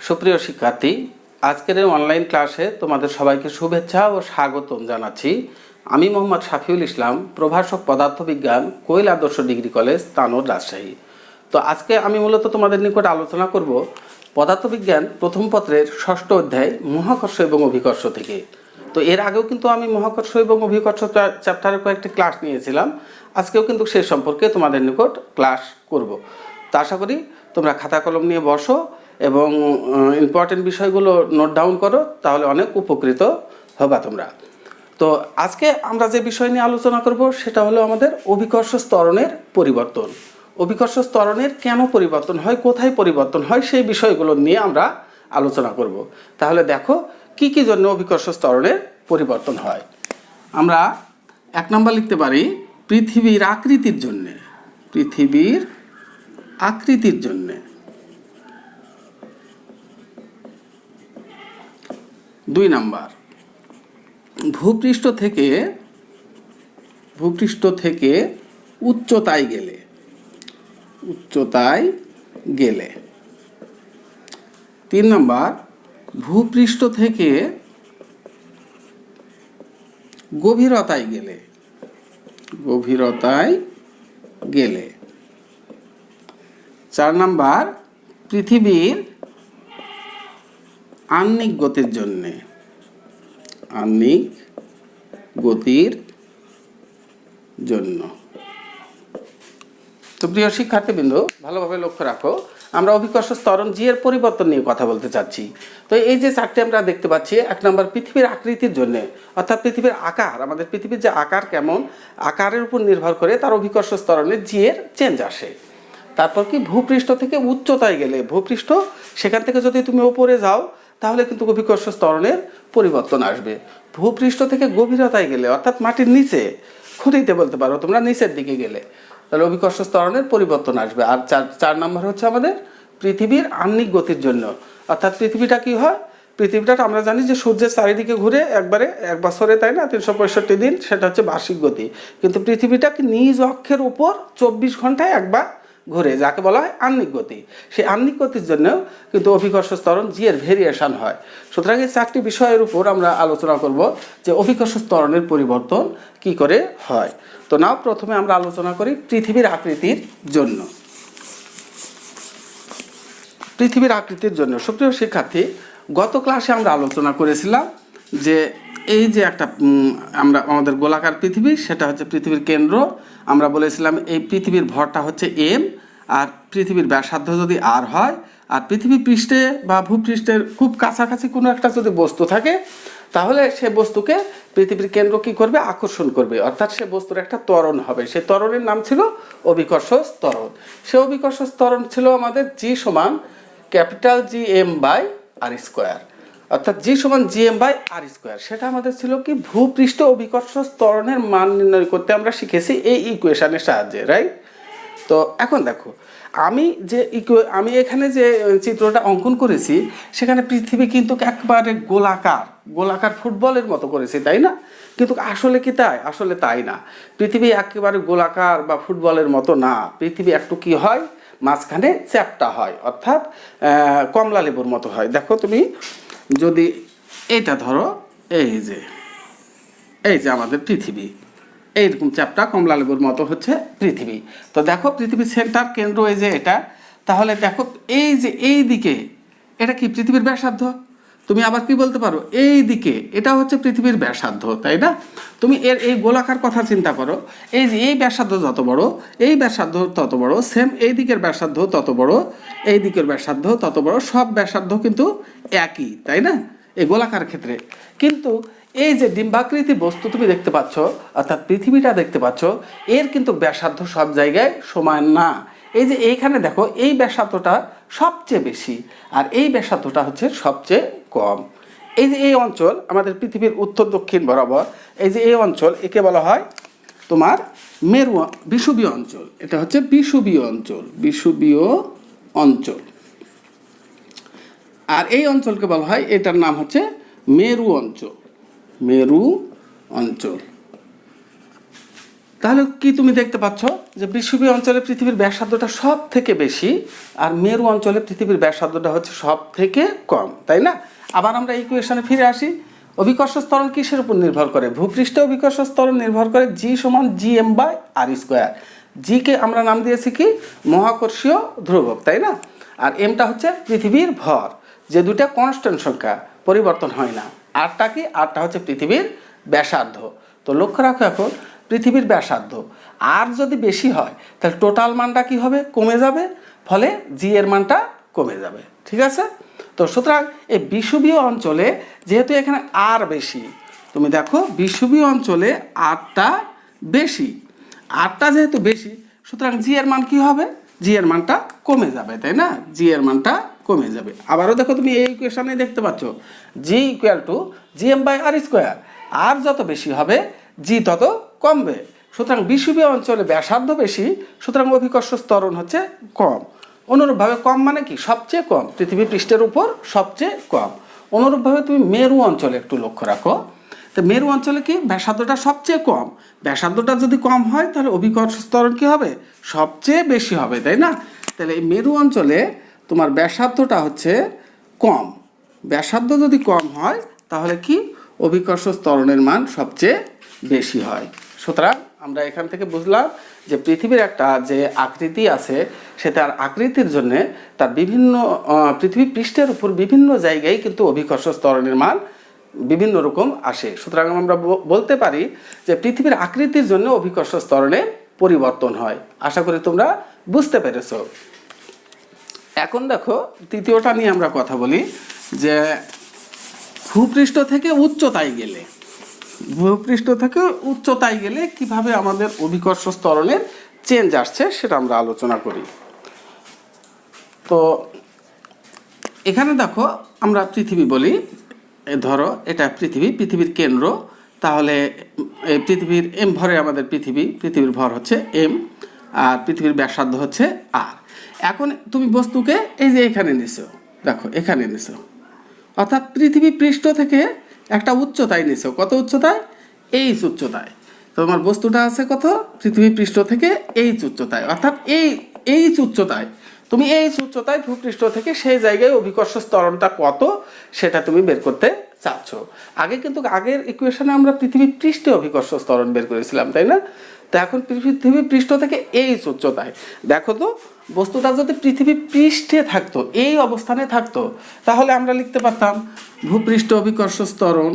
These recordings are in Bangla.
সুপ্রিয় শিক্ষার্থী, আজকের এই অনলাইন ক্লাসে তোমাদের সবাইকে শুভেচ্ছা ও স্বাগতম জানাচ্ছি। আমি মোহাম্মদ শাফিউল ইসলাম, প্রভাষক পদার্থবিজ্ঞান, কোয়েল আদর্শ ডিগ্রি কলেজ, তানোর, রাজশাহী। তো আজকে আমি মূলত তোমাদের নিকট আলোচনা করব পদার্থবিজ্ঞান প্রথম পত্রের 6ষ্ঠ অধ্যায় মহাকর্ষ এবং অভিকর্ষ থেকে। তো এর আগেও কিন্তু আমি মহাকর্ষ এবং অভিকর্ষ চ্যাপ্টারের কয়েকটি ক্লাস নিয়েছিলাম। আজকেও কিন্তু সে সম্পর্কে তোমাদের নিকট ক্লাস করব। তো আশা করি তোমরা খাতা কলম নিয়ে বসো এবং ইম্পর্টেন্ট বিষয়গুলো নোট ডাউন করো, তাহলে অনেক উপকৃত হবা তোমরা। তো আজকে আমরা যে বিষয় নিয়ে আলোচনা করব সেটা হলো আমাদের অভিকর্ষ ত্বরণের পরিবর্তন। অভিকর্ষ ত্বরণের কেন পরিবর্তন হয়, কোথায় পরিবর্তন হয়, সেই বিষয়গুলো নিয়ে আমরা আলোচনা করব। তাহলে দেখো কি কি জন্য অভিকর্ষ ত্বরণের পরিবর্তন হয়। আমরা 1 নম্বর লিখতে পারি পৃথিবীর আকৃতির জন্যে। পৃথিবীর আকৃতির জন্যে। 2 নম্বর ভূপৃষ্ঠ থেকে উচ্চতায় গেলে। 3 নম্বর ভূপৃষ্ঠ থেকে গভীরতায় গেলে। 4 নম্বর পৃথিবীর আহ্নিক গতির জন্যে। তো প্রিয় শিক্ষার্থীবৃন্দ, ভালোভাবে লক্ষ্য রাখো, আমরা অভিকর্ষ ত্বরণ জি এর পরিবর্তন নিয়ে কথা বলতে চাচ্ছি। তো এই যে চারটি আমরা দেখতে পাচ্ছি, 1 নম্বর পৃথিবীর আকৃতির জন্য, অর্থাৎ পৃথিবীর আকার, আমাদের পৃথিবীর যে আকার কেমন, আকারের উপর নির্ভর করে তার অভিকর্ষ ত্বরণে জি এর চেঞ্জ আসে। তারপর কি ভূপৃষ্ঠ থেকে উচ্চতায় গেলে, ভূপৃষ্ঠ সেখান থেকে যদি তুমি উপরে যাও তাহলে কিন্তু অভিকর্ষ ত্বরণের পরিবর্তন আসবে। ভূপৃষ্ঠ থেকে গভীরতায় গেলে, অর্থাৎ মাটির নিচে, খনিতে বলতে পারো তোমরা, নিচের দিকে গেলে তাহলে অভিকর্ষ ত্বরণের পরিবর্তন আসবে। আর 4 নম্বর হচ্ছে আমাদের পৃথিবীর আহ্নিক গতির জন্য, অর্থাৎ পৃথিবীটা কি হয়, পৃথিবীটা আমরা জানি যে সূর্যের চারিদিকে ঘুরে একবারে এক বছরে, তাই না, 365 দিন, সেটা হচ্ছে বার্ষিক গতি। কিন্তু পৃথিবীটা কি নিজ অক্ষের উপর 24 ঘন্টায় একবার ঘুরে, যাকে বলা হয় আহ্নিক গতি। সেই আহ্নিক গতির জন্যও কিন্তু অভিকর্ষ ত্বরণ জি এর ভেরিয়েশন হয়। সুতরাং এই 4টি বিষয়ের উপর আমরা আলোচনা করব যে অভিকর্ষ ত্বরণের পরিবর্তন কি করে হয়। তো নাও প্রথমে আমরা আলোচনা করি পৃথিবীর আকৃতির জন্য। পৃথিবীর আকৃতির জন্য সুপ্রিয় শিক্ষার্থী, গত ক্লাসে আমরা আলোচনা করেছিলাম যে এই যে একটা আমাদের গোলাকার পৃথিবী, সেটা হচ্ছে পৃথিবীর কেন্দ্র। আমরা বলেছিলাম এই পৃথিবীর ভরটা হচ্ছে এম, আর পৃথিবীর ব্যাসার্ধ যদি আর হয়, আর পৃথিবী পৃষ্ঠে বা ভূপৃষ্ঠের খুব কাছাকাছি কোনো একটা যদি বস্তু থাকে, তাহলে সে বস্তুকে পৃথিবীর কেন্দ্র কি করবে, আকর্ষণ করবে, অর্থাৎ সে বস্তুর একটা ত্বরণ হবে। সেই ত্বরণের নাম ছিল অভিকর্ষ ত্বরণ। সে অভিকর্ষ ত্বরণ ছিল আমাদের জি সমান capital G M by R square, অর্থাৎ জি সমান G M by R square. সেটা আমাদের ছিল কি ভূপৃষ্ঠ অভিকর্ষ ত্বরণের মান নির্ণয় করতে আমরা শিখেছি এই ইকুয়েশনের সাহায্যে, রাইট। তো এখন দেখো, আমি এখানে যে চিত্রটা অঙ্কন করেছি, সেখানে পৃথিবী কিন্তু একবারে গোলাকার ফুটবলের মতো করেছি, তাই না? কিন্তু আসলে কি তাই? আসলে তাই না। পৃথিবী একেবারে গোলাকার বা ফুটবলের মতো না। পৃথিবী একটু কি হয়, মাঝখানে চ্যাপ্টা হয়, অর্থাৎ কমলা লেবুর মতো হয়। দেখো তুমি যদি এইটা ধরো, এই যে আমাদের পৃথিবী, এইরকম চ্যাপ্টা কমলা লেবুর মতো হচ্ছে পৃথিবী। তো দেখো পৃথিবীর সেন্টার কেন্দ্র এই যে এটা, তাহলে দেখো এই যে এই দিকে এটা কি পৃথিবীর ব্যাসার্ধ। তুমি আবার কি বলতে পারো, এই দিকে এটা হচ্ছে পৃথিবীর ব্যাসার্ধ, তাই না? তুমি এই গোলাকার কথা চিন্তা করো, এই যে এই ব্যাসার্ধ যত বড়, এই ব্যাসার্ধ তত বড়, সেম এই দিকের ব্যাসার্ধ তত বড়, এই দিকের ব্যাসার্ধ তত বড়, সব ব্যাসার্ধ কিন্তু একই, তাই না, এই গোলাকার ক্ষেত্রে। কিন্তু এই যে ডিম্বাকৃতি বস্তু তুমি দেখতে পাচ্ছ, অর্থাৎ পৃথিবীটা দেখতে পাচ্ছ, এর কিন্তু ব্যাসার্ধ সব জায়গায় সমান না। এই যে এইখানে দেখো, এই ব্যাসার্ধটা সবচেয়ে বেশি, আর এই ব্যাসার্ধটা হচ্ছে সবচেয়ে কম। এই যে এই অঞ্চল আমাদের পৃথিবীর উত্তর দক্ষিণ বরাবর, এই যে এই অঞ্চল, একে বলা হয় তোমার বিষুবীয় অঞ্চল। এটা হচ্ছে বিষুবীয় অঞ্চল। আর এই অঞ্চলকে বলা হয়, এটার নাম হচ্ছে মেরু অঞ্চল। তাহলে কি তুমি দেখতে পাচ্ছ যে বিষুবীয় অঞ্চলে পৃথিবীর ব্যাসার্ধটা সব থেকে বেশি, আর মেরু অঞ্চলে পৃথিবীর ব্যাসার্ধটা হচ্ছে সব থেকে কম, তাই না? আবার আমরা ইকুয়েশনে ফিরে আসি। অভিকর্ষ ত্বরণ কিসের উপর নির্ভর করে? ভূপৃষ্ঠে অভিকর্ষ ত্বরণ নির্ভর করে জি সমান GM/r²। জিকে আমরা নাম দিয়েছি কি? মহাকর্ষীয় ধ্রুবক, তাই না? আর এমটা হচ্ছে পৃথিবীর ভর, যে দুটা কনস্ট্যান্ট সংখ্যা, পরিবর্তন হয় না। আরটা কি? আরটা হচ্ছে পৃথিবীর ব্যাসার্ধ। তো লক্ষ্য রাখো, এখন পৃথিবীর ব্যাসার্ধ আর যদি বেশি হয় তাহলে টোটাল মানটা কি হবে? কমে যাবে, ফলে জি এর মানটা কমে যাবে, ঠিক আছে? তো সুতরাং এই বিষুবীয় অঞ্চলে যেহেতু এখানে আর বেশি, তুমি দেখো বিষুবীয় অঞ্চলে আরটা বেশি, আরটা যেহেতু বেশি, সুতরাং জি এর মান কি হবে? জি এর মানটা কমে যাবে, তাই না? জি এর মানটা কমে যাবে। আবারও দেখো, তুমি এই ইকুয়েশনে দেখতে পাচ্ছ জি ইকুয়াল টু GM/r²। আর যত বেশি হবে জি তত কমবে। সুতরাং বিষুবীয় অঞ্চলে ব্যাসার্ধ বেশি, সুতরাং অভিকর্ষ ত্বরণ হচ্ছে কম। অনুরূপভাবে কম মানে কি? সবচেয়ে কম, পৃথিবী পৃষ্ঠের উপর সবচেয়ে কম। অনুরূপভাবে তুমি মেরু অঞ্চলে একটু লক্ষ্য রাখো। তো মেরু অঞ্চলে কি? ব্যাসার্ধটা সবচেয়ে কম। ব্যাসার্ধটা যদি কম হয় তাহলে অভিকর্ষ ত্বরণ কি হবে? সবচেয়ে বেশি হবে, তাই না? তাহলে এই মেরু অঞ্চলে তোমার ব্যাসার্ধটা হচ্ছে কম। ব্যাসার্ধ যদি কম হয় তাহলে কি? অভিকর্ষ ত্বরণের মান সবচেয়ে বেশি হয়। সুতরাং আমরা এখান থেকে বুঝলাম যে পৃথিবীর একটা যে আকৃতি আছে, সে তার আকৃতির জন্যে তার বিভিন্ন পৃথিবী পৃষ্ঠের উপর বিভিন্ন জায়গায় কিন্তু অভিকর্ষ ত্বরণের মান বিভিন্ন রকম আসে। সুতরাং আমরা বলতে পারি যে পৃথিবীর আকৃতির জন্য অভিকর্ষ ত্বরণের পরিবর্তন হয়। আশা করি তোমরা বুঝতে পেরেছো। এখন দেখো, তৃতীয়টা নিয়ে আমরা কথা বলি যে ভূপৃষ্ঠ থেকে উচ্চতায় গেলে, ভূপৃষ্ঠ থেকে উচ্চতায় গেলে কিভাবে আমাদের অভিকর্ষ ত্বরণের চেঞ্জ আসছে সেটা আমরা আলোচনা করি। তো এখানে দেখো, আমরা পৃথিবী বলি, ধরো এটা পৃথিবী, পৃথিবীর কেন্দ্র। তাহলে এই পৃথিবীর এম ভরে আমাদের পৃথিবীর ভর হচ্ছে এম, আর পৃথিবীর ব্যাসার্ধ হচ্ছে আর। এখন তুমি বস্তুকে এই যে এখানে নিছো, দেখো এখানে নিছো, অর্থাৎ পৃথিবী পৃষ্ঠ থেকে একটা উচ্চতায় নিছো। কত উচ্চতায়? এইচ উচ্চতায়। তোমার বস্তুটা আছে কত? পৃথিবী পৃষ্ঠ থেকে এইচ উচ্চতায়, অর্থাৎ এইচ উচ্চতায়। তুমি এইচ উচ্চতায় ভূপৃষ্ঠ থেকে সেই জায়গায় অভিকর্ষ ত্বরণটা কত সেটা তুমি বের করতে চাচ্ছ। আগে কিন্তু আগের ইকুয়েশনে আমরা পৃথিবী পৃষ্ঠে অভিকর্ষ ত্বরণ বের করেছিলাম, তাই না? তো এখন পৃথিবী পৃষ্ঠ থেকে এইচ উচ্চতায়। দেখো তো, বস্তুটা যদি পৃথিবী পৃষ্ঠে থাকতো, এই অবস্থানে থাকতো, তাহলে আমরা লিখতে পারতাম ভূপৃষ্ঠ অভিকর্ষ ত্বরণ,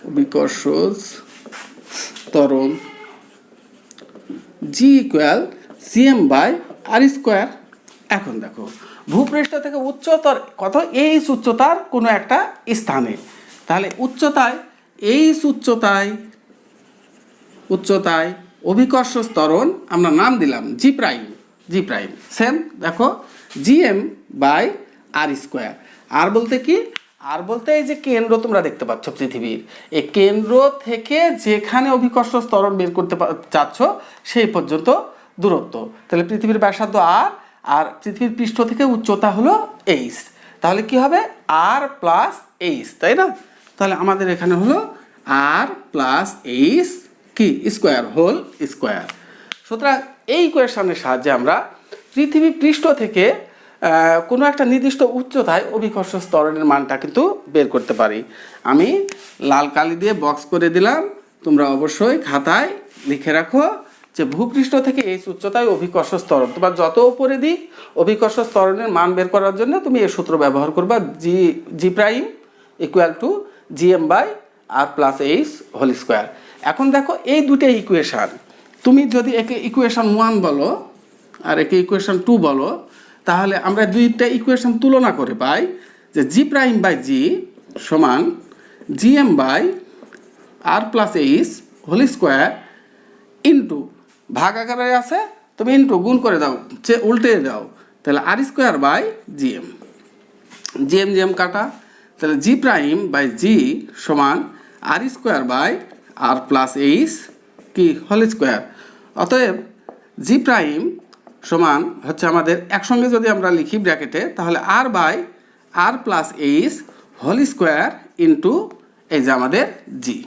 অভিকর্ষ ত্বরণ জি ইকুয়াল GM/r²। এখন দেখো, ভূপৃষ্ঠ থেকে উচ্চতর কত? এইচ উচ্চতার কোনো একটা স্থানে, তাহলে উচ্চতায়, এইচ উচ্চতায় অভিকর্ষ ত্বরণ আমরা নাম দিলাম জি প্রাইম। সেম দেখো, GM/r²। আর বলতে কি? আর বলতে এই যে কেন্দ্র তোমরা দেখতে পাচ্ছ পৃথিবীর, এই কেন্দ্র থেকে যেখানে অভিকর্ষ ত্বরণ বের করতে চাচ্ছ সেই পর্যন্ত দূরত্ব। তাহলে পৃথিবীর ব্যাসার্ধ আর পৃথিবীর পৃষ্ঠ থেকে উচ্চতা হলো এইচ। তাহলে কি হবে? আর প্লাস এইচ, তাই না? তাহলে আমাদের এখানে হলো আর প্লাস এইচ কি স্কোয়ার, হোল স্কোয়ার। সুতরাং এই ইকুয়েশনের সাহায্যে আমরা পৃথিবী পৃষ্ঠ থেকে কোনো একটা নির্দিষ্ট উচ্চতায় অভিকর্ষ ত্বরণের মানটা কিন্তু বের করতে পারি। আমি লাল কালি দিয়ে বক্স করে দিলাম, তোমরা অবশ্যই খাতায় লিখে রাখো যে ভূপৃষ্ঠ থেকে এই উচ্চতায় অভিকর্ষ ত্বরণ। তোমার যত উপরে দিক, অভিকর্ষ ত্বরণের মান বের করার জন্য তুমি এই সূত্র ব্যবহার করবা, G prime equal to GM/r+h whole square. এখন দেখো, এই দুটো ইকুয়েশান তুমি যদি একে ইকুয়েশান 1 বলো আর একে ইকুয়েশান 2 বলো, তাহলে আমরা দুইটা ইকুয়েশন তুলনা করে পাই যে G'/G সমান GM/r+h হোল স্কোয়ার ইন্টু, ভাগ আকারে আছে, তুমি ইন্টু গুণ করে দাও, উল্টে দাও, তাহলে r²/GM। GM কাটা, তাহলে G'/G সমান r²/r+h কি হোল স্কোয়ার। অতএব G' সমান হচ্ছে আমাদের একসঙ্গে যদি আমরা লিখি ব্র্যাকেটে, তাহলে r/r+h হোল স্কোয়ার ইন্টু এই যে আমাদের জি।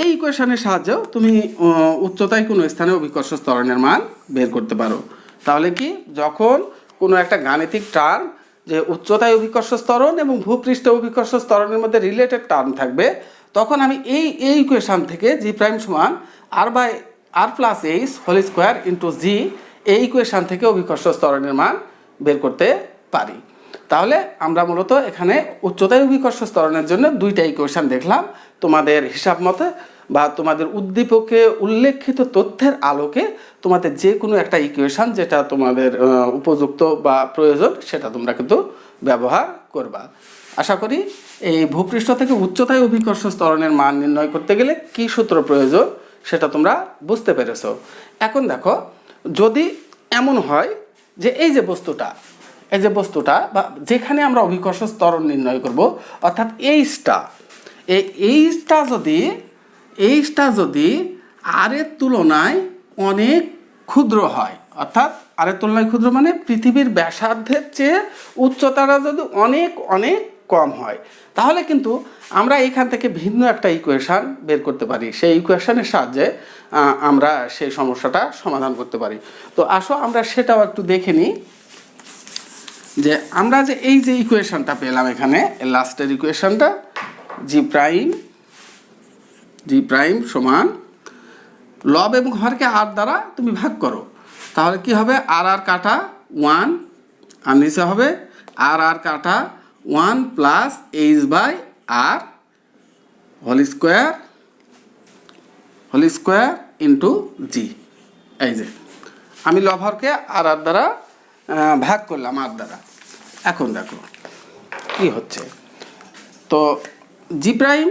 এই ইকুয়েশনের সাহায্যেও তুমি উচ্চতায় কোনো স্থানে অভিকর্ষ ত্বরণের মান বের করতে পারো। তাহলে কি, যখন কোনো একটা গাণিতিক টার্ম যে উচ্চতায় অভিকর্ষ ত্বরণ এবং ভূপৃষ্ঠে অভিকর্ষ ত্বরণের মধ্যে রিলেটেড টার্ম থাকবে, তখন আমি এই ইকুয়েশন থেকে জি প্রাইম সমান r plus H whole square into G, এই ইকুয়েশন থেকে অভিকর্ষ ত্বরণের মান বের করতে পারি। তাহলে আমরা মূলত এখানে উচ্চতায় অভিকর্ষ ত্বরণের জন্য দুইটা ইকুয়েশন দেখলাম। তোমাদের হিসাব মতে বা তোমাদের উদ্দীপকে উল্লেখিত তথ্যের আলোকে তোমাদের যে কোনো একটা ইকুয়েশন যেটা তোমাদের উপযুক্ত বা প্রয়োজন সেটা তোমরা কিন্তু ব্যবহার করবা। আশা করি এই ভূপৃষ্ঠ থেকে উচ্চতায় অভিকর্ষ ত্বরণের মান নির্ণয় করতে গেলে কী সূত্র প্রয়োজন সেটা তোমরা বুঝতে পেরেছো। এখন দেখো, যদি এমন হয় যে এই যে বস্তুটা বা যেখানে আমরা অভিকর্ষ ত্বরণ নির্ণয় করব, অর্থাৎ এইচটা যদি আর এর তুলনায় অনেক ক্ষুদ্র হয়, অর্থাৎ আর এর তুলনায় ক্ষুদ্র মানে পৃথিবীর ব্যাসার্ধের চেয়ে উচ্চতাটা যদি অনেক অনেক কম হয়, তাহলে কিন্তু আমরা এখান থেকে ভিন্ন একটা ইকুয়েশন বের করতে পারি। সেই ইকুয়েশনের সাহায্যে আমরা সেই সমস্যাটা সমাধান করতে পারি। তো আসো আমরা সেটাও একটু দেখে নিই, যে আমরা যে এই যে ইকুয়েশনটা পেলাম এখানে লাস্টের ইকুয়েশনটা, জি প্রাইম সমান লব এবং হরকে আর দ্বারা তুমি ভাগ করো, তাহলে কি হবে, আর কাটা 1 আর নিচে হবে আর কাটা 1 plus H by R whole square into G. এই যে আমি লব হরকে আর দ্বারা ভাগ করলাম আর দ্বারা। এখন দেখো কি হচ্ছে, তো জি প্রাইম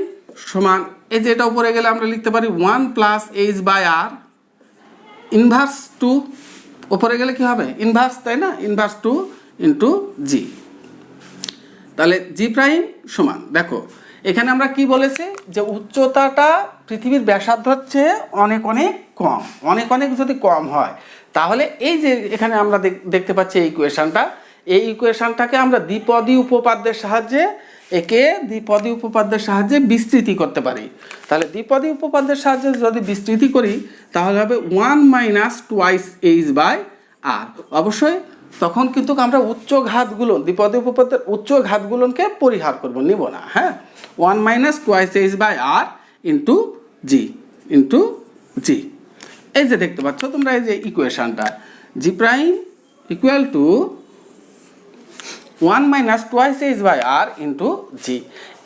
সমান এই যে এটা উপরে গেলে আমরা লিখতে পারি 1 plus H by R inverse 2, উপরে গেলে কি হবে ইনভার্স, তাই না, ইনভার্স 2 ইন্টু জি। তাহলে জি প্রাইম সমান, দেখো এখানে আমরা কি বলেছি, যে উচ্চতাটা পৃথিবীর ব্যাসার্ধের চেয়ে অনেক অনেক কম, অনেক যদি কম হয়, তাহলে এই যে এখানে আমরা দেখতে পাচ্ছি এই ইকুয়েশনটাকে আমরা দ্বিপদী উপপাদ্যের সাহায্যে বিস্তৃতি করতে পারি। তাহলে দ্বিপদী উপপাদ্যের সাহায্যে যদি বিস্তৃতি করি তাহলে হবে 1 মাইনাস টুয়াইস এইচ বাই আর। অবশ্যই তখন কিন্তু আমরা দ্বিপদী উপপাদ্যের উচ্চ ঘাতগুলোকে পরিহার করব, নিব না। হ্যাঁ, 1 minus twice H by R into G. এই যে দেখতে পাচ্ছ তোমরা এই যে ইকুয়েশনটা, G prime equal to 1 minus twice H by R into G.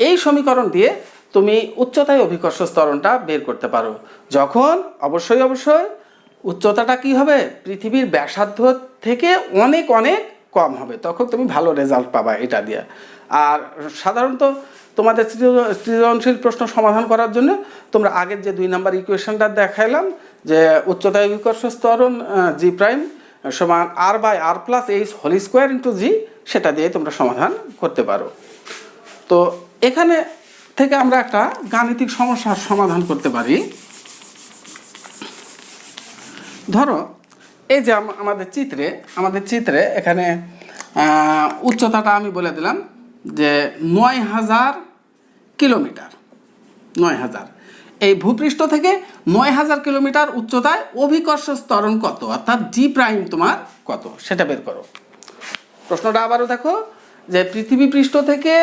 এই সমীকরণ দিয়ে তুমি উচ্চতায় অভিকর্ষ ত্বরণটা বের করতে পারো, যখন অবশ্যই উচ্চতাটা কি হবে, পৃথিবীর ব্যাসার্ধ থেকে অনেক অনেক কম হবে, তখন তুমি ভালো রেজাল্ট পাবা এটা দিয়ে। আর সাধারণত তোমাদের সৃজনশীল প্রশ্ন সমাধান করার জন্য তোমরা আগের যে 2 নম্বর ইকুয়েশনটা দেখাইলাম, যে উচ্চতায় অভিকর্ষ ত্বরণ জি প্রাইম সমান R by R plus H whole square into G, সেটা দিয়ে তোমরা সমাধান করতে পারো। তো এখানে থেকে আমরা একটা গাণিতিক সমস্যার সমাধান করতে পারি। ধরো এই যে আমাদের চিত্রে এখানে উচ্চতাটা আমি বলে দিলাম যে 9000 কিলোমিটার, 9000। এই ভূপৃষ্ঠ থেকে 9000 কিলোমিটার উচ্চতায় অভিকর্ষ ত্বরণ কত, অর্থাৎ জি প্রাইম তোমার কত সেটা বের করো। প্রশ্নটা আবারও দেখো, যে পৃথিবী পৃষ্ঠ থেকে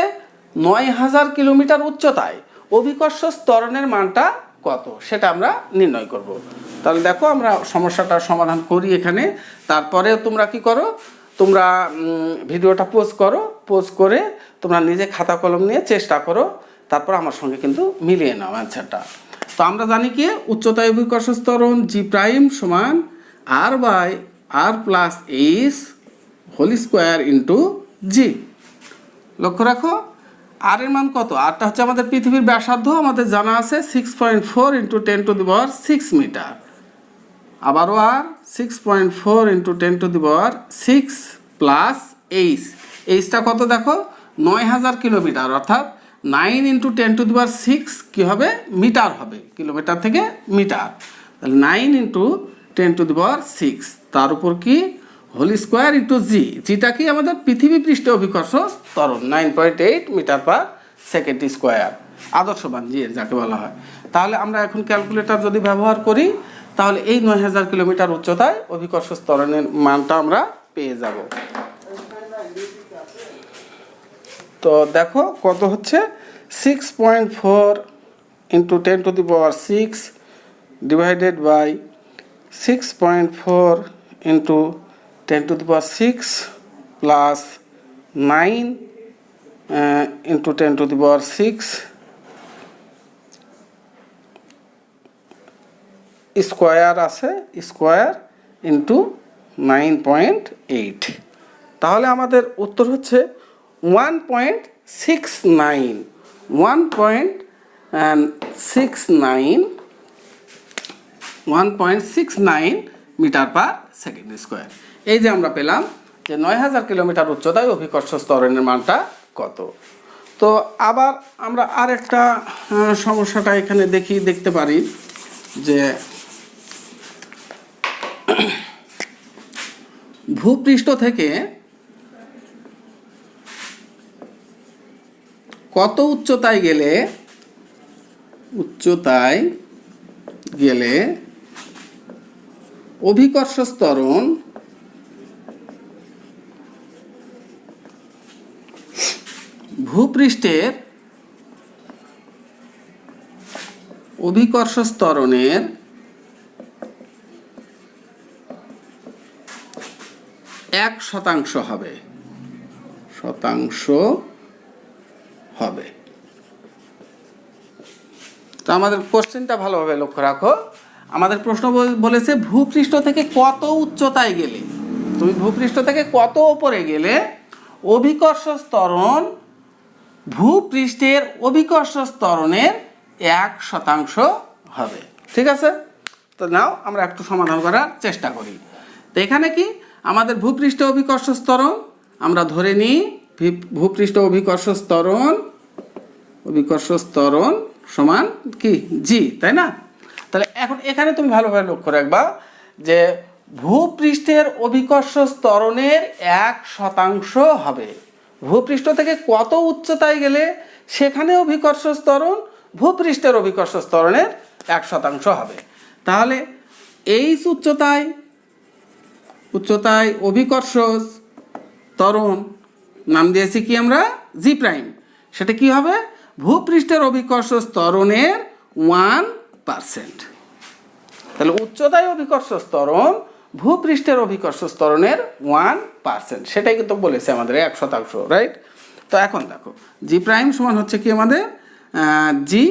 9000 কিলোমিটার উচ্চতায় অভিকর্ষ ত্বরণের মানটা কত সেটা আমরা নির্ণয় করব। তাহলে দেখো আমরা সমস্যাটার সমাধান করি এখানে। তারপরে তোমরা কি করো, তোমরা ভিডিওটা পোজ করে তোমরা নিজে খাতা কলম নিয়ে চেষ্টা করো, তারপর আমার সঙ্গে কিন্তু মিলিয়ে নাও অ্যান্সারটা। তো আমরা জানি কি, উচ্চতায় অভিকর্ষ ত্বরণ জি প্রাইম সমান R by R plus H whole square into G. লক্ষ্য রাখো আর এর মান কত, আরটা হচ্ছে আমাদের পৃথিবীর ব্যাসার্ধ, আমাদের জানা আছে 6.4 ইন্টু 10⁶ মিটার। আবারও আর 6.4 ইন্টু 10⁶ প্লাস এইচটা কত দেখো 9000 কিলোমিটার, অর্থাৎ 9 ইন্টু 10⁶ কী হবে, মিটার হবে, কিলোমিটার থেকে মিটার। তাহলে 9 ইন্টু 10⁶, তার উপর কি হোল স্কোয়ার ইন্টু জিটা কি আমাদের পৃথিবী পৃষ্ঠে অভিকর্ষ ত্বরণ 9.8 মিটার পার সেকেন্ড স্কোয়ার, আদর্শবান জি যাকে বলা হয়। তাহলে আমরা এখন ক্যালকুলেটর যদি ব্যবহার করি তাহলে এই 9000 কিলোমিটার উচ্চতায় অভিকর্ষ ত্বরণের মানটা আমরা পেয়ে যাব। তো দেখো কত হচ্ছে 6.4 into 10 to the power 6 divided by 6.4 into 10 to the power 6 plus 9 into 10 to the power 6 square আছে, স্কোয়ার ইন্টু 9.8। তাহলে আমাদের উত্তর হচ্ছে 1.69 মিটার পার সেকেন্ড স্কোয়ার। এই যে আমরা পেলাম যে 9000 কিলোমিটার উচ্চতায় অভিকর্ষ ত্বরণের মানটা কত। তো আবার আমরা আরেকটা সমস্যাটা এখানে দেখতে পারি যে ভূপৃষ্ঠ থেকে কত উচ্চতায় গেলে অভিকর্ষ ত্বরণ ভূপৃষ্ঠের অভিকর্ষ ত্বরণের 1% হবে, হবে। তো আমাদের কোশ্চেনটা ভালোভাবে লক্ষ্য রাখো। আমাদের প্রশ্ন বলেছে ভূপৃষ্ঠ থেকে কত উচ্চতায় গেলে, তুমি ভূপৃষ্ঠ থেকে কত উপরে গেলে অভিকর্ষ ত্বরণ ভূপৃষ্ঠের অভিকর্ষ ত্বরণের 1% হবে। ঠিক আছে, তো নাও আমরা একটু সমাধান করার চেষ্টা করি। তো এখানে কি আমাদের ভূপৃষ্ঠ অভিকর্ষ ত্বরণ আমরা ধরে নিই ভূপৃষ্ঠ অভিকর্ষ ত্বরণ সমান কি জি, তাই না? তাহলে এখন এখানে তুমি ভালোভাবে লক্ষ্য রাখবা যে ভূপৃষ্ঠের অভিকর্ষ ত্বরণের 1% হবে। ভূপৃষ্ঠ থেকে কত উচ্চতায় গেলে সেখানে অভিকর্ষ ত্বরণ ভূপৃষ্ঠের অভিকর্ষ ত্বরণের 1% হবে। তাহলে এই উচ্চতায় অভিকর্ষ ত্বরণ নাম দিয়েছি কি আমরা জি প্রাইম, সেটা কি হবে ভূপৃষ্ঠের অভিকর্ষ ত্বরণের 1%। তাহলে উচ্চতায় অভিকর্ষ ত্বরণ ভূপৃষ্ঠের অভিকর্ষ ত্বরণের 1%, সেটাই কিন্তু বলেছে আমাদের 1%, রাইট? তো এখন দেখো জি প্রাইম সমান হচ্ছে কি আমাদের জি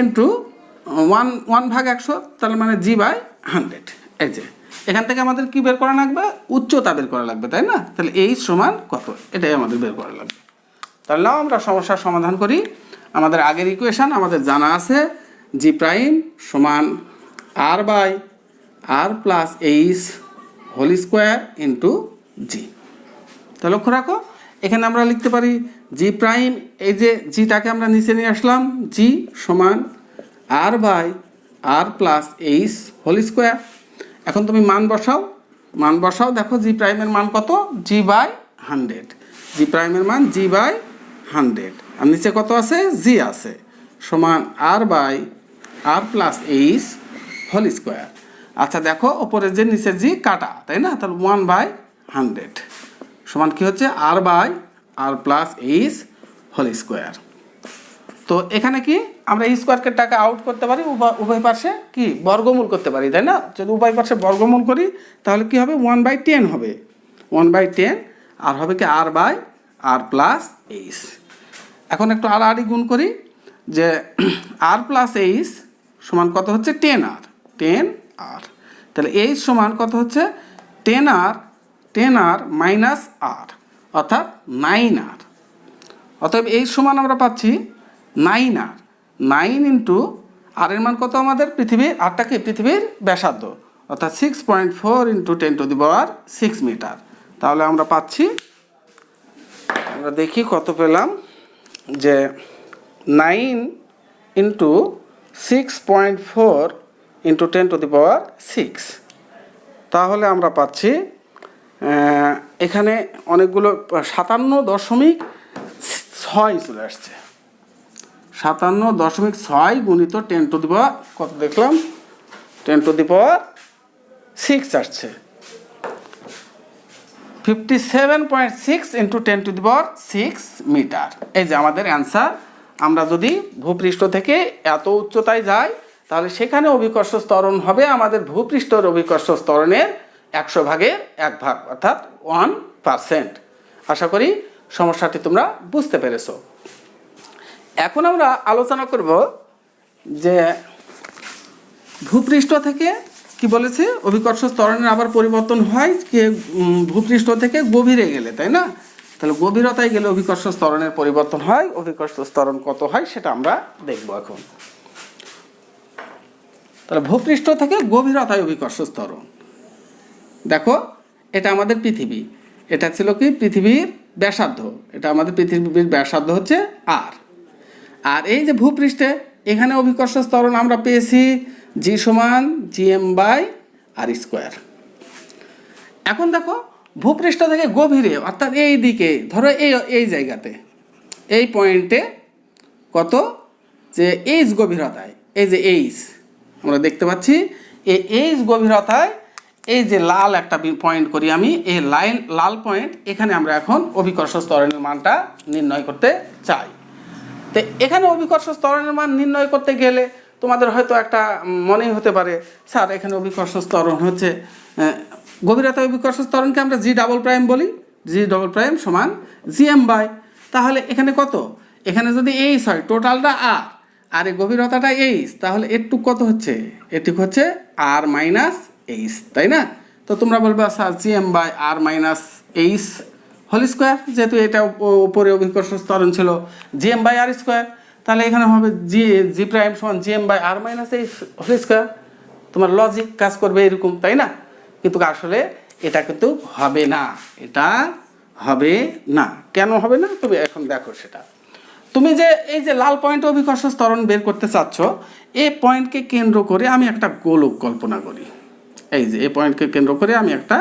ইন্টু 1/100, তার মানে জি বাই 100। এই যে এখান থেকে আমাদের কি বের করা লাগবে, উচ্চতা বের করা লাগবে, তাই না? তাহলে এই সমান কত, এটাই আমাদের বের করা লাগবে। তাহলে নাও আমরা সমস্যার সমাধান করি। আমাদের আগের ইকুয়েশন আমাদের জানা আছে জি প্রাইম সমান R by R plus H whole square into G. তা লক্ষ্য রাখো এখানে আমরা লিখতে পারি জি প্রাইম, এই যে জিটাকে আমরা নিচে নিয়ে আসলাম, জি সমান R by R plus H whole square. এখন তুমি মান বসাও, দেখো জি প্রাইমের মান কত, জি বাই 100, জি প্রাইমের মান জি বাই 100, আর নিচে কত আছে, জি আছে, সমান R by R plus H whole square. আচ্ছা দেখো ওপরে যে নিচের জি কাটা, তাই না? তাহলে 1/100 সমান কি হচ্ছে R by R plus H whole square. তো এখানে কি আমরা এই স্কোয়ারকে টাকা আউট করতে পারি, উভয় পাশে কি বর্গমূল করতে পারি, তাই না? যদি উভয় পাশে বর্গমূল করি তাহলে কি হবে 1/10 হবে, 1/10, আর হবে কি আর বাই আর প্লাস এইচ। এখন একটু আড়াআড়ি গুণ করি যে আর প্লাস এইচ সমান কত হচ্ছে 10r, তাহলে এইচ সমান কত হচ্ছে 10r মাইনাস আর, অর্থাৎ 9r। অতএব এইচ সমান আমরা পাচ্ছি 9r, 9 ইন্টু আর এর মান কত আমাদের পৃথিবীর, আরটা কি পৃথিবীর ব্যাসার্ধ, অর্থাৎ 6.4 into 10 to the power 6 metre. তাহলে আমরা পাচ্ছি, আমরা দেখি কত পেলাম, যে 9 into 6.4 into 10 to the power 6। তাহলে আমরা পাচ্ছি এখানে অনেকগুলো 57.6 চলে আসছে, 57.6 গুণিত 10 টু দি পাওয়ার কত দেখলাম 10 টু দি পাওয়ার 6 আসছে 57.6 into 10 to the power 6 metre. এই যে আমাদের অ্যান্সার। আমরা যদি ভূপৃষ্ঠ থেকে এত উচ্চতায় যাই তাহলে সেখানে অভিকর্ষ ত্বরণ হবে আমাদের ভূপৃষ্ঠের অভিকর্ষ ত্বরণের 100 ভাগের 1 ভাগ অর্থাৎ 1%। আশা করি সমস্যাটি তোমরা বুঝতে পেরেছো। এখন আমরা আলোচনা করব যে ভূপৃষ্ঠ থেকে কি বলেছে অভিকর্ষ ত্বরণের আবার পরিবর্তন হয় কি ভূপৃষ্ঠ থেকে গভীরে গেলে, তাই না? তাহলে গভীরতায় গেলে অভিকর্ষ ত্বরণের পরিবর্তন হয়। অভিকর্ষ ত্বরণ কত হয় সেটা আমরা দেখব এখন। তাহলে ভূপৃষ্ঠ থেকে গভীরতায় অভিকর্ষ ত্বরণ। দেখো এটা আমাদের পৃথিবী, এটা ছিল কি পৃথিবীর ব্যাসার্ধ, এটা আমাদের পৃথিবীর ব্যাসার্ধ হচ্ছে আর এই যে ভূপৃষ্ঠে এখানে অভিকর্ষ ত্বরণ আমরা পেয়েছি জি সমান gm/r²। এখন দেখো ভূপৃষ্ঠ থেকে গভীরে অর্থাৎ এই দিকে ধরো এই জায়গাতে এই পয়েন্টে কত যে এইচ গভীরতায়, এই যে এইচ আমরা দেখতে পাচ্ছি এই এইচ গভীরতায় এই যে লাল একটা পয়েন্ট করি আমি, এই লাল পয়েন্ট এখানে আমরা এখন অভিকর্ষ ত্বরণের মানটা নির্ণয় করতে চাই। তো এখানে অভিকর্ষ ত্বরণের মান নির্ণয় করতে গেলে তোমাদের হয়তো একটা মনেই হতে পারে স্যার এখানে অভিকর্ষ ত্বরণ হচ্ছে গভীরতায় অভিকর্ষ ত্বরণকে আমরা G'' বলি, G'' সমান gm/। তাহলে এখানে কত, এখানে যদি এইচ হয় টোটালটা আর এই গভীরতাটা এইচ, তাহলে এটুক কত হচ্ছে, এটুক হচ্ছে r-h, তাই না? তো তোমরা বলবে স্যার gm/r-h² যেহেতু এটা উপরে অভিকর্ষ ত্বরণ ছিল gm/r², তাহলে এখানে হবে G' সমান gm/r-h²। তোমার লজিক কাজ করবে এরকম, তাই না? কিন্তু আসলে এটা কিন্তু হবে না, এটা হবে না। কেন হবে না তবে এখন দেখো সেটা। তুমি যে এই যে লাল পয়েন্টে অভিকর্ষ ত্বরণ বের করতে চাচ্ছ, এই পয়েন্টকে কেন্দ্র করে আমি একটা গোলক কল্পনা করি। এই যে এই পয়েন্টকে কেন্দ্র করে আমি একটা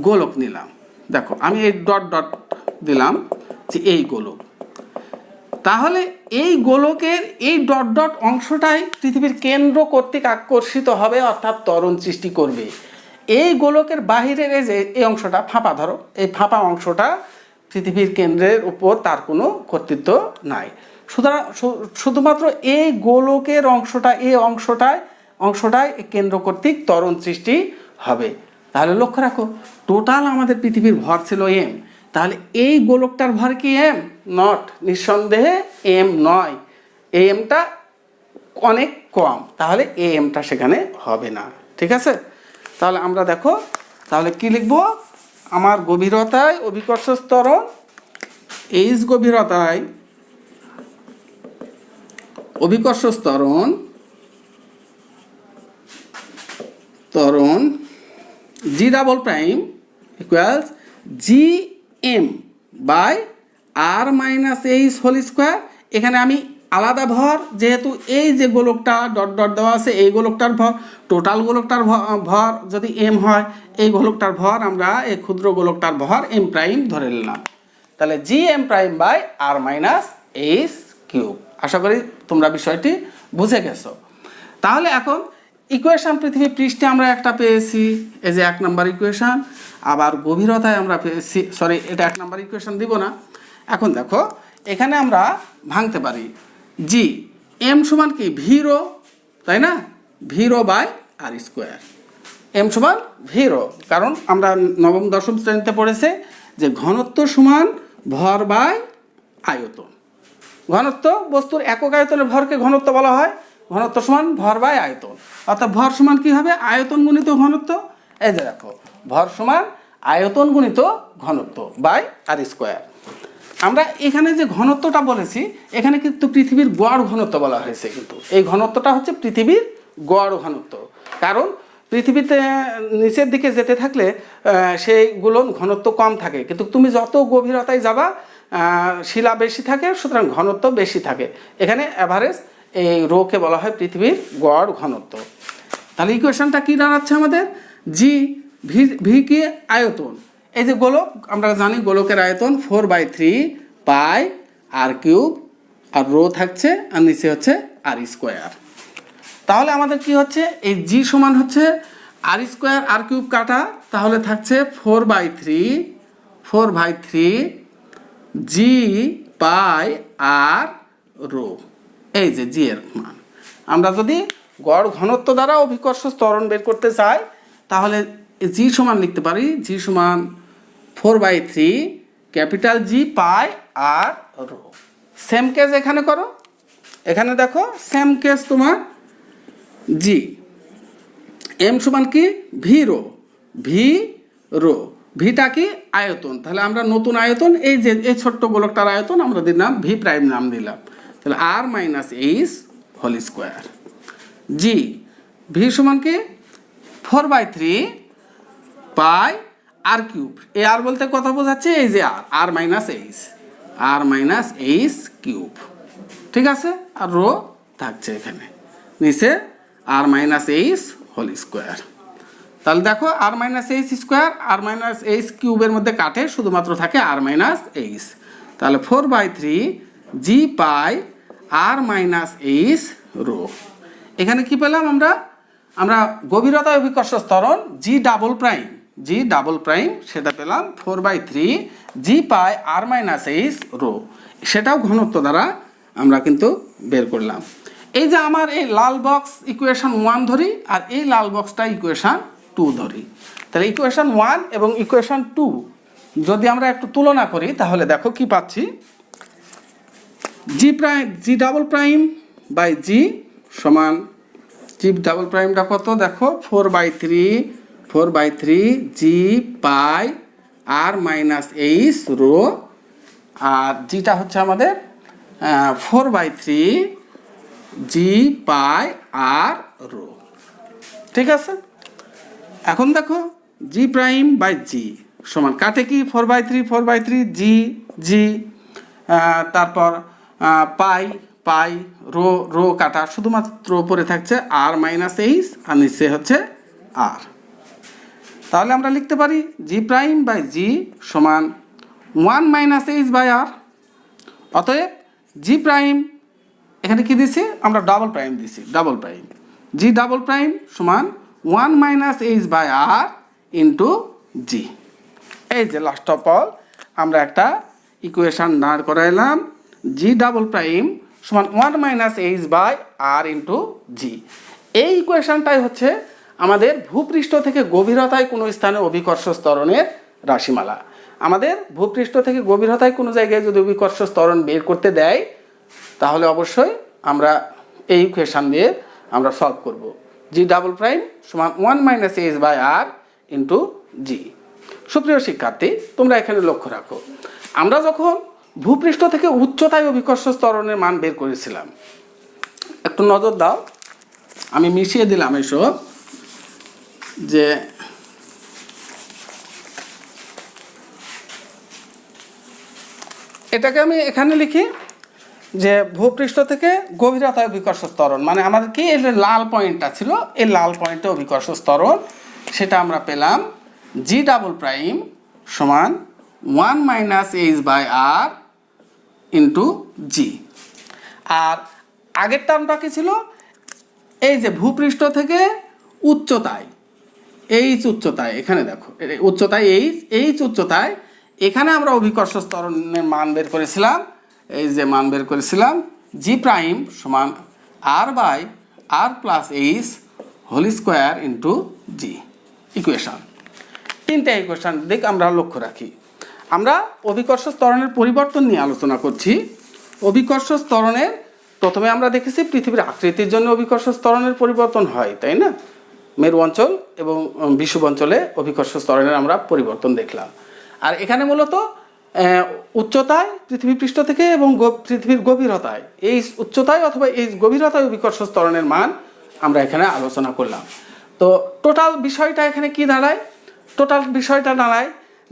গোলক নিলাম। দেখো আমি এই ডট ডট দিলাম যে এই গোলক। তাহলে এই গোলকের এই ডট ডট অংশটাই পৃথিবীর কেন্দ্র কর্তৃক আকর্ষিত হবে অর্থাৎ ত্বরণ সৃষ্টি করবে। এই গোলকের বাহিরের এই যে এই অংশটা ফাঁপা, ধরো এই ফাঁপা অংশটা পৃথিবীর কেন্দ্রের উপর তার কোনো কর্তৃত্ব নাই। সুতরাং শুধুমাত্র এই গোলকের অংশটা এই অংশটায় কেন্দ্র কর্তৃক ত্বরণ সৃষ্টি হবে। তাহলে লক্ষ্য রাখো টোটাল আমাদের পৃথিবীর ভর ছিল m, তাহলে এই গোলকটার ভর কি m? নট, নিঃসন্দেহে m নয়, এই mটা অনেক কম, তাহলে এই mটা সেখানে হবে না। ঠিক আছে, তাহলে আমরা দেখো তাহলে কি লিখবো, আমার গভীরতায় অভিকর্ষ ত্বরণ এইচ গভীরতায় অভিকর্ষ ত্বরণ G'' ইকুয়ালস gm/r-h²। এখানে আমি আলাদা ভর, যেহেতু এই যে গোলকটা ডট ডট দেওয়া আছে এই গোলকটার ভর, টোটাল গোলকটার ভর যদি m হয়, এই গোলকটার ভর আমরা এই ক্ষুদ্র গোলকটার ভর m' ধরে নিলাম। তাহলে gm'/r-h³। আশা করি তোমরা বিষয়টি বুঝে গেছো। তাহলে এখন ইকুয়েশন পৃথিবী পৃষ্ঠে আমরা একটা পেয়েছি, এই যে 1 নম্বর ইকুয়েশন। আবার গভীরতায় আমরা পেয়েছি, সরি এটা 1 নম্বর ইকুয়েশন দিব না। এখন দেখো এখানে আমরা ভাঙতে পারি জি m সমান কি v⁻, তাই না? v⁻/r², m সমান v⁻, কারণ আমরা নবম দশম শ্রেণীতে পড়েছে যে ঘনত্ব সমান ভর বাই আয়তন। ঘনত্ব বস্তুর একক আয়তনের ভরকে ঘনত্ব বলা হয়, ঘনত্ব সমান ভর বাই আয়তন, অর্থাৎ ভর সমান কি হবে আয়তন গুণিত ঘনত্ব। এই যে দেখো ভর সমান আয়তন গুণিত ঘনত্ব বাই r²। আমরা এখানে যে ঘনত্বটা বলেছি এখানে কিন্তু পৃথিবীর গড় ঘনত্ব বলা হয়েছে, কিন্তু এই ঘনত্বটা হচ্ছে পৃথিবীর গড় ঘনত্ব। কারণ পৃথিবীতে নিচের দিকে যেতে থাকলে সেইগুলো ঘনত্ব কম থাকে, কিন্তু তুমি যত গভীরতায় যাবা শিলা বেশি থাকে, সুতরাং ঘনত্ব বেশি থাকে। এখানে অ্যাভারেজ এই রোকে বলা হয় পৃথিবীর গড় ঘনত্ব। তাহলে ইকুয়েশনটা কি দাঁড়াচ্ছে আমাদের, ভি কি আয়তন, এই যে গোলক আমরা জানি গোলকের আয়তন 4/3 πr³ আর রো থাকছে, আর নিচে হচ্ছে আর স্কোয়ার। তাহলে আমাদের কি হচ্ছে, এই জি সমান হচ্ছে আর স্কোয়ার আর কিউব কাটা, তাহলে থাকছে 4/3 জি পাই আর রো। এই যে জি এর মান আমরা যদি গড় ঘনত্ব দ্বারা অভিকর্ষ ত্বরণ বের করতে চাই, তাহলে জি সমান লিখতে পারি জি সমান 4/3 ক্যাপিটাল জি পাই আর রো। সেম কেস এখানে করো, এখানে দেখো সেম কেস তোমার জি এম সমান কি ভি রো, ভিটা কি আয়তন, তাহলে আমরা নতুন আয়তন এই যে এই ছোট্ট গোলকটার আয়তন আমরা দিলাম ভি প্রাইম নাম দিলাম, তাহলে R minus H whole square. G V সমান কি 4/3 পাই আর কিউব, এ আর বলতে কথা বোঝাচ্ছে এই যে আর মাইনাস এইচ কিউব, ঠিক আছে। আর রো থাকছে এখানে নিচে আর মাইনাস এইচ হোল স্কোয়ার। তাহলে দেখো আর মাইনাস এইচ স্কোয়ার আর মাইনাস এইচ কিউবের মধ্যে কাটে, শুধুমাত্র থাকে আর মাইনাস এইচ। তাহলে 4/3 জি পাই আর মাইনাস এইচ রো। এখানে কি পেলাম আমরা গভীরতা অভিকর্ষ ত্বরণ জি ডাবল প্রাইম সেটা পেলাম 4/3 জি পাই আর মাইনাস এইচ রো, সেটাও ঘনত্ব দ্বারা আমরা কিন্তু বের করলাম। এই যে আমার এই লাল বক্স ইকুয়েশন 1 ধরি আর এই লাল বক্সটা ইকুয়েশন 2 ধরি, তাহলে ইকুয়েশন 1 এবং ইকুয়েশন 2 যদি আমরা একটু তুলনা করি, তাহলে দেখো কি পাচ্ছি, জি ডাবল প্রাইম বাই জি সমান, জি ডাবল প্রাইমটা কত দেখো 4/3 জি পাই আর মাইনাস এইচ রো, আর জিটা হচ্ছে আমাদের 4/3 জি পাই আর রো, ঠিক আছে। এখন দেখো জি প্রাইম বাই জি সমান কাটে কি 4/3 জি তারপর পাই রো কাটা, শুধুমাত্র উপরে থাকছে আর মাইনাস এইচ আর নিচে হচ্ছে আর। তাহলে আমরা লিখতে পারি জি প্রাইম বাই জি সমান 1 মাইনাস এইচ বাই আর। অতএব জি প্রাইম এখানে কি দিছি আমরা double prime G double prime সমান 1 minus H by R into G. এই যে লাস্ট অফ অল আমরা একটা ইকুয়েশন দাঁড় করাইলাম, জি ডাবল প্রাইম সমান 1 minus H by R into G. এই ইকুয়েশনটাই হচ্ছে আমাদের ভূপৃষ্ঠ থেকে গভীরতায় কোনো স্থানে অভিকর্ষ ত্বরণের রাশিমালা। আমাদের ভূপৃষ্ঠ থেকে গভীরতায় কোনো জায়গায় যদি অভিকর্ষ ত্বরণ বের করতে দেয়, তাহলে অবশ্যই আমরা এই ইকুয়েশন দিয়ে আমরা সলভ করব। জি ডাবল প্রাইম সমান 1 minus H by R into G. সুপ্রিয় শিক্ষার্থী, তোমরা এখানে লক্ষ্য রাখো, আমরা যখন ভূপৃষ্ঠ থেকে উচ্চতায় অভিকর্ষ ত্বরণের মান বের করেছিলাম, একটু নজর দাও, আমি মিশিয়ে দিলাম এসব, যে এটাকে আমি এখানে লিখি যে ভূপৃষ্ঠ থেকে গভীরতায় অভিকর্ষ ত্বরণ, মানে আমাদের কি এই লাল পয়েন্টটা ছিল, এই লাল পয়েন্টে অভিকর্ষ ত্বরণ, সেটা আমরা পেলাম জি ডাবল প্রাইম সমান 1 minus H by R into G. আর আগের টার্মটা কি ছিল, এই যে ভূপৃষ্ঠ থেকে উচ্চতায় উচ্চতায়, এখানে দেখো উচ্চতায় এইচ উচ্চতায়, এখানে আমরা অভিকর্ষ ত্বরণের মান বের করেছিলাম, এই যে মান বের করেছিলাম জি প্রাইম সমান R by R plus H whole square into G. Equation তিনটা ইকুয়েশন দিক আমরা লক্ষ্য রাখি। আমরা অভিকর্ষ ত্বরণের পরিবর্তন নিয়ে আলোচনা করছি। অভিকর্ষ ত্বরণের প্রথমে আমরা দেখেছি পৃথিবীর আকৃতির জন্য অভিকর্ষ ত্বরণের পরিবর্তন হয়, তাই না? মেরু অঞ্চল এবং বিষুব অঞ্চলে অভিকর্ষ ত্বরণের আমরা পরিবর্তন দেখলাম। আর এখানে মূলত উচ্চতায় পৃথিবী পৃষ্ঠ থেকে এবং পৃথিবীর গভীরতায়, এই উচ্চতায় অথবা এই গভীরতায় অভিকর্ষ ত্বরণের মান আমরা এখানে আলোচনা করলাম। তো টোটাল বিষয়টা এখানে কি দাঁড়ায়? টোটাল বিষয়টা দাঁড়ায়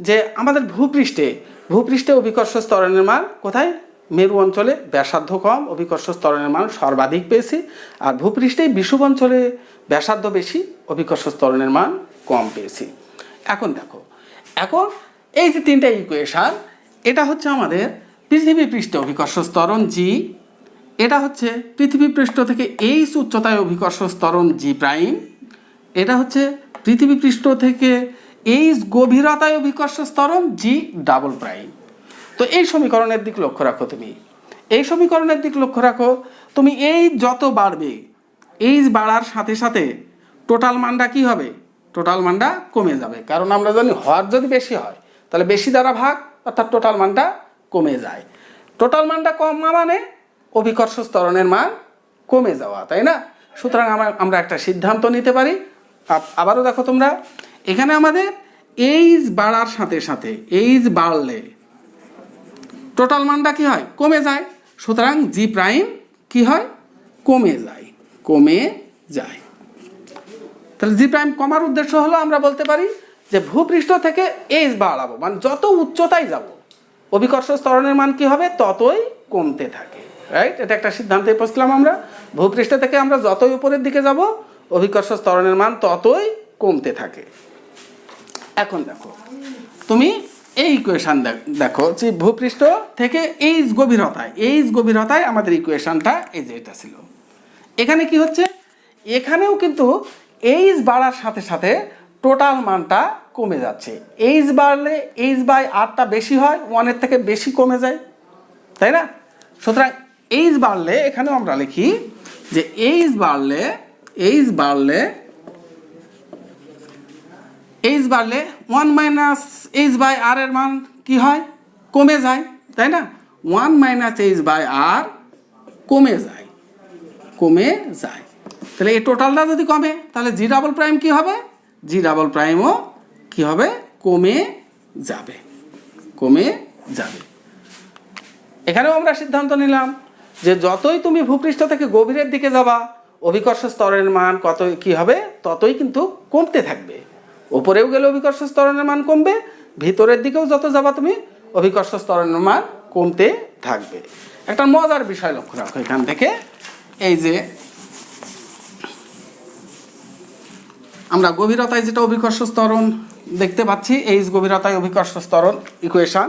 যে আমাদের ভূপৃষ্ঠে অভিকর্ষ ত্বরণের মান কোথায়? মেরু অঞ্চলে ব্যাসার্ধ কম, অভিকর্ষ ত্বরণের মান সর্বাধিক পেয়েছি, আর ভূপৃষ্ঠে বিষুব অঞ্চলে ব্যাসার্ধ বেশি, অভিকর্ষ ত্বরণের মান কম পেয়েছি। এখন দেখো, এখন এই যে তিনটা ইকুয়েশন, এটা হচ্ছে আমাদের পৃথিবী পৃষ্ঠে অভিকর্ষ ত্বরণ জি, এটা হচ্ছে পৃথিবী পৃষ্ঠ থেকে এইচ উচ্চতায় অভিকর্ষ ত্বরণ জি প্রাইম। এটা হচ্ছে পৃথিবী পৃষ্ঠ থেকে এইচ গভীরতায় অভিকর্ষ ত্বরণ জি ডাবল প্রাইম। তো এই সমীকরণের দিক লক্ষ্য রাখো তুমি, এই সমীকরণের দিক লক্ষ্য রাখো তুমি। এই যত বাড়বে, এইচ বাড়ার সাথে সাথে টোটাল মানটা কি হবে? টোটাল মানটা কমে যাবে, কারণ আমরা জানি হর যদি বেশি হয় তাহলে বেশি দ্বারা ভাগ, অর্থাৎ টোটাল মানটা কমে যায়। টোটাল মানটা কমা মানে অভিকর্ষ ত্বরণের মান কমে যাওয়া, তাই না? সুতরাং আমরা একটা সিদ্ধান্ত নিতে পারি। আবারও দেখো তোমরা, এখানে আমাদের এইচ বাড়ার সাথে সাথে, এইচ বাড়লে টোটাল মানটা কি হয়? কমে যায়। সুতরাং জি প্রাইম কি হয়? কমে যায়, কমে যায়। তাহলে জি প্রাইম কমার উদ্দেশ্য হলো আমরা বলতে পারি যে ভূপৃষ্ঠ থেকে এইচ বাড়াবো, মানে যত উচ্চতায় যাব অভিকর্ষ ত্বরণের মান কি হবে? ততই কমতে থাকে, রাইট? এটা একটা সিদ্ধান্তে পৌঁছলাম আমরা। ভূপৃষ্ঠ থেকে আমরা যতই উপরের দিকে যাব অভিকর্ষ ত্বরণের মান ততই কমতে থাকে। এখন দেখো তুমি এই ইকুয়েশন দেখো যে ভূপৃষ্ঠ থেকে এইচ গভীরতায় আমাদের ইকুয়েশনটা এই যে এটা ছিল। এখানে কি হচ্ছে? এখানেও কিন্তু এইচ বাড়ার সাথে সাথে টোটাল মানটা কমে যাচ্ছে। এইচ বাড়লে এইচ বাই আরটা বেশি হয়, ওয়ানের থেকে বেশি কমে যায়, তাই না? সুতরাং এইচ বাড়লে এখানেও আমরা লিখি যে এইচ বাড়লে 1 মাইনাস এইচ বাই আর এর মান কি হয়? কমে যায়, তাই না? 1 মাইনাস এইচ বাই আর কমে যায়। তাহলে এই টোটালটা যদি কমে তাহলে জি ডাবল প্রাইম কি হবে? জি ডাবল প্রাইমও কি হবে? কমে যাবে। এখানেও আমরা সিদ্ধান্ত নিলাম যে যতই তুমি ভূপৃষ্ঠ থেকে গভীরের দিকে যাবা অভিকর্ষ স্তরের মান কি হবে? ততই কিন্তু কমতে থাকবে। উপরেও গেলে অভিকর্ষ স্তরণের মান কমবে, ভিতরের দিকেও যত যাবা তুমি অভিকর্ষ স্তরণের মান কমতে থাকবে। একটা মজার বিষয় লক্ষ্য রাখো এখান থেকে, এই যে আমরা গভীরতায় যেটা অভিকর্ষ স্তরণ দেখতে পাচ্ছি, এইচ গভীরতায় অভিকর্ষ স্তরণ ইকুয়েশন।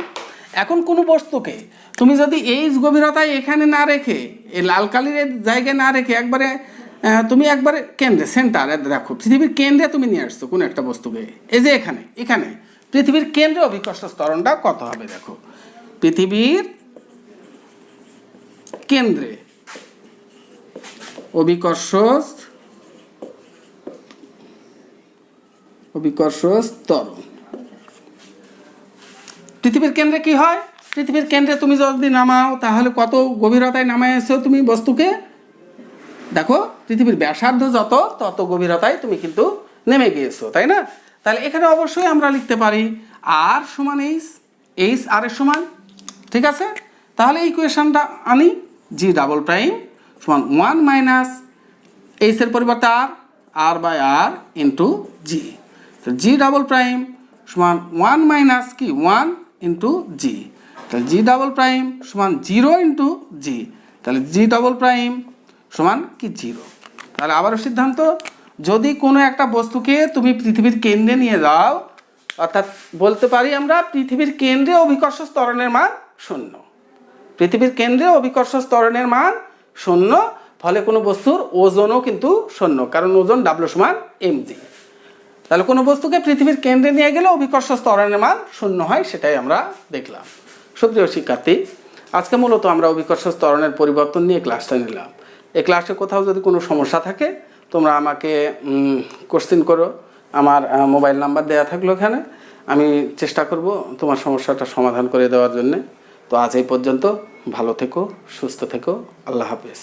এখন কোনো বস্তুকে তুমি যদি এইচ গভীরতায় এখানে না রেখে, এই লাল কালির জায়গায় না রেখে তুমি একবারে কেন্দ্রে, সেন্টারে দেখো, পৃথিবীর কেন্দ্রে তুমি নিয়ে আসছো কোনো একটা বস্তুকে। এই যে এখানে পৃথিবীর কেন্দ্রে অভিকর্ষ স্তরণটা কত হবে দেখো। পৃথিবীর কেন্দ্রে অভিকর্ষ ত্বরণ, পৃথিবীর কেন্দ্রে কি হয়? পৃথিবীর কেন্দ্রে তুমি যদি নামাও তাহলে কত গভীরতায় নামাইছো তুমি বস্তুকে? দেখো পৃথিবীর ব্যাসার্ধ যত, তত গভীরতায় তুমি কিন্তু নেমে গিয়েছো, তাই না? তাহলে এখানে অবশ্যই আমরা লিখতে পারি আর সমান এইচ আর এর সমান, ঠিক আছে? তাহলে এই ইকুয়েশনটা আনি, জি ডাবল প্রাইম সমান 1 মাইনাস এইচ এর পরিবর্তে আর বাই আর ইন্টু জি। তো জি ডাবল প্রাইম সমান 1 মাইনাস কি 1 ইন্টু জি। তাহলে জি ডাবল প্রাইম সমান 0 ইন্টু জি। তাহলে জি ডাবল প্রাইম সমান কি 0। তাহলে আবারও সিদ্ধান্ত, যদি কোনো একটা বস্তুকে তুমি পৃথিবীর কেন্দ্রে নিয়ে যাও, অর্থাৎ বলতে পারি আমরা পৃথিবীর কেন্দ্রে অভিকর্ষ ত্বরণের মান 0। পৃথিবীর কেন্দ্রে অভিকর্ষ ত্বরণের মান 0, ফলে কোনো বস্তুর ওজনও কিন্তু 0, কারণ ওজন ডাব্লিউ সমান mg। তাহলে কোনো বস্তুকে পৃথিবীর কেন্দ্রে নিয়ে গেলে অভিকর্ষ ত্বরণের মান 0 হয়, সেটাই আমরা দেখলাম। সুপ্রিয় শিক্ষার্থী, আজকে মূলত আমরা অভিকর্ষ ত্বরণের পরিবর্তন নিয়ে ক্লাসটা নিলাম। এই ক্লাসে কোথাও যদি কোনো সমস্যা থাকে তোমরা আমাকে কোশ্চেন করো, আমার মোবাইল নাম্বার দেওয়া থাকলো এখানে, আমি চেষ্টা করব তোমার সমস্যাটা সমাধান করে দেওয়ার জন্যে। তো আজ এই পর্যন্ত, ভালো থেকো, সুস্থ থেকো, আল্লাহ হাফেজ।